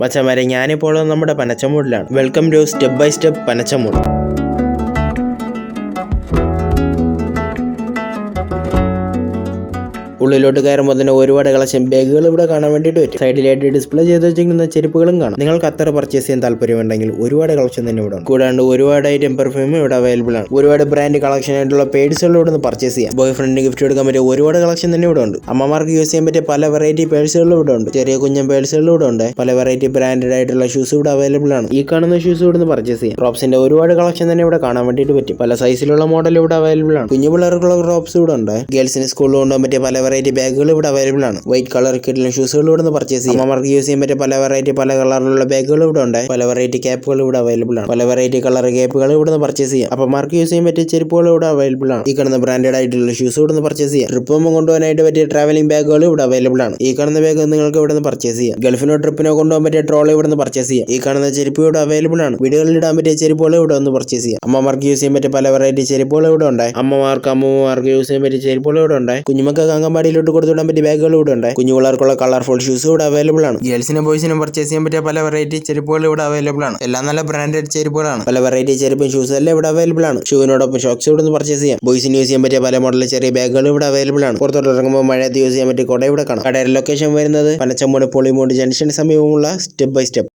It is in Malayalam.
മച്ചന്മാരെ ഞാനിപ്പോൾ നമ്മുടെ പനച്ചമൂടിലാണ്. Welcome to step by step Panachamoodu. ഉള്ളിലോട്ട് കയറുമ്പോൾ തന്നെ ഒരുപാട് കളക്ഷൻ ബാഗുകൾ ഇവിടെ കാണാൻ വേണ്ടിയിട്ട് പറ്റും. സൈഡിലായിട്ട് ഡിസ്പ്ലേ ചെയ്ത് വെച്ചിരിക്കുന്ന ചെരുപ്പുകളും കാണാം. നിങ്ങൾക്ക് അത്ര പർച്ചേസ് ചെയ്യാൻ താല്പര്യമുണ്ടെങ്കിൽ ഒരുപാട് കളക്ഷൻ തന്നെ ഇവിടെ ഉണ്ട്. കൂടാണ്ട് ഒരുപാട് ഐറ്റം പെർഫ്യൂം ഇവിടെ അവൈലബിൾ ആണ്. ഒരുപാട് ബ്രാൻഡ് കളക്ഷൻ ആയിട്ടുള്ള പേഴ്സുകൾ ഇവിടെ നിന്ന് പർച്ചേസ് ചെയ്യാം. ബോയ് ഫ്രണ്ടിന് ഗിഫ്റ്റ് കൊടുക്കാൻ പറ്റിയ ഒരുപാട് കളക്ഷൻ തന്നെ ഇവിടെ ഉണ്ട്. അമ്മമാർക്ക് യൂസ് ചെയ്യാൻ പറ്റിയ പല വെറൈറ്റി പേഴ്സുകളും ഇവിടെ ഉണ്ട്. ചെറിയ കുഞ്ഞൻ പേഴ്സുകളും ഇവിടെ ഉണ്ട്. പല വെറൈറ്റി ബ്രാൻഡഡ് ആയിട്ടുള്ള ഷൂസ് ഇവിടെ അവൈലബിൾ ആണ്. ഈ കാണുന്ന ഷൂസ് ഇവിടെ നിന്ന് പർച്ചേസ് ചെയ്യാം. ക്രോപ്സിന്റെ ഒരുപാട് കളക്ഷൻ തന്നെ ഇവിടെ കാണാൻ വേണ്ടിയിട്ട് പറ്റും. പല സൈസിലുള്ള മോഡൽ ഇവിടെ അവൈലബിൾ ആണ്. കുഞ്ഞു പിള്ളേർക്കുള്ള ക്രോപ്സ് ഇവിടെ ഉണ്ട്. ഗേൾസിന് സ്കൂളിൽ കൊണ്ടുപോകാൻ പറ്റിയ പല വെറൈറ്റി ബാഗുകൾ ഇവിടെ അവൈലബിൾ ആണ്. വൈറ്റ് കളർ കിട്ടുന്ന ഷൂസുകൾ ഇവിടെ നിന്ന് പർച്ചേസ് ചെയ്യാം. അമ്മമാർക്ക് യൂസ് ചെയ്യാൻ പറ്റിയ പല വെറൈറ്റി പല കളറിലുള്ള ബാഗുകൾ ഇവിടെ ഉണ്ട്. പല വെറൈറ്റി ക്യാപ്പുകൾ ഇവിടെ അവൈലബിൾ ആണ്. പല വെറൈറ്റി കളർ ക്യാപ്പുകൾ ഇവിടെ നിന്ന് പർച്ചേസ് ചെയ്യാം. അമ്മമാർക്ക് യൂസ് ചെയ്യാൻ പറ്റിയ ചെരുപ്പുകൾ ഇവിടെ അവൈലബിൾ ആണ്. ഈ കാണുന്ന ബ്രാൻഡഡ് ആയിട്ടുള്ള ഷൂസ് ഇവിടെ നിന്ന് പർച്ചേസ് ചെയ്യാം. ട്രിപ്പുമ്പോൾ കൊണ്ടുപോകാനായിട്ട് പറ്റിയ ട്രാവലിംഗ് ബാഗുകൾ ഇവിടെ അവൈലബിൾ ആണ്. ഈ കാണുന്ന ബാഗ് നിങ്ങൾക്ക് ഇവിടെ നിന്ന് പർച്ചേസ് ചെയ്യാം. ഗൾഫിനോ ട്രിപ്പിനോ കൊണ്ടുപോകാൻ പറ്റിയ ട്രോളി ഇവിടെ നിന്ന് പർച്ചേസ് ചെയ്യാം. ഈ കാണുന്ന ചെരുപ്പ് ഇവിടെ അവൈലബിൾ ആണ്. വീടുകളിൽ ഇടാൻ പറ്റിയ ചെരുപ്പുകൾ ഇവിടെ ഒന്ന് പർച്ചേസ് ചെയ്യാം. അമ്മമാർക്ക് യൂസ് ചെയ്യാൻ പറ്റിയ പല വെറൈറ്റി ചെരുപ്പുകൾ ഇവിടെ ഉണ്ട്. അമ്മമാർക്ക് യൂസ് ചെയ്യാൻ പറ്റിയ ചെരുപ്പുകൾ ഇവിടെ ഉണ്ട്. കുഞ്ഞുമക്കൾക്ക് അംഗൻവാടിയിലോട്ട് കൊടുത്തുവിടാൻ പറ്റിയ ബാഗുകൾ ഇവിടെ ഉണ്ട്. കുഞ്ഞു പിള്ളേർക്കുള്ള കളർഫുൾ ഷൂസ് ഇവിടെ അവൈലബിൾ ആണ്. ഗേൾസിനും ബോയ്സിനും പർച്ചേസ് ചെയ്യാൻ പറ്റിയ പല വെറൈറ്റി ചെരുപ്പുകൾ ഇവിടെ അവൈലബിൾ ആണ്. എല്ലാം നല്ല ബ്രാൻഡഡ് ചെരുപ്പുകളാണ്. പല വെറൈറ്റി ചെരുപ്പും ഷൂസ് എല്ലാം ഇവിടെ അവൈലബിൾ ആണ്. ഷൂവിനോടൊപ്പം ഷോക്സ് ഇവിടെ നിന്ന് പർച്ചേസ് ചെയ്യാം. ബോയ്സിന് യൂസ് ചെയ്യാൻ പറ്റിയ പല മോഡൽ ചെറിയ ബാഗുകൾ ഇവിടെ അവൈലബിൾ ആണ്. പുറത്തോട്ട് ഇറങ്ങുമ്പോൾ മഴയത്ത് യൂസ് ചെയ്യാൻ പറ്റിയ കുട ഇവിടെ കാണാം. കടയുടെ ലൊക്കേഷൻ വരുന്നത് പനച്ചമൂട് പൊളിമൂട് ജംഗ്ഷന് സമീപമുള്ള സ്റ്റെപ്പ് ബൈ സ്റ്റെപ്പ്.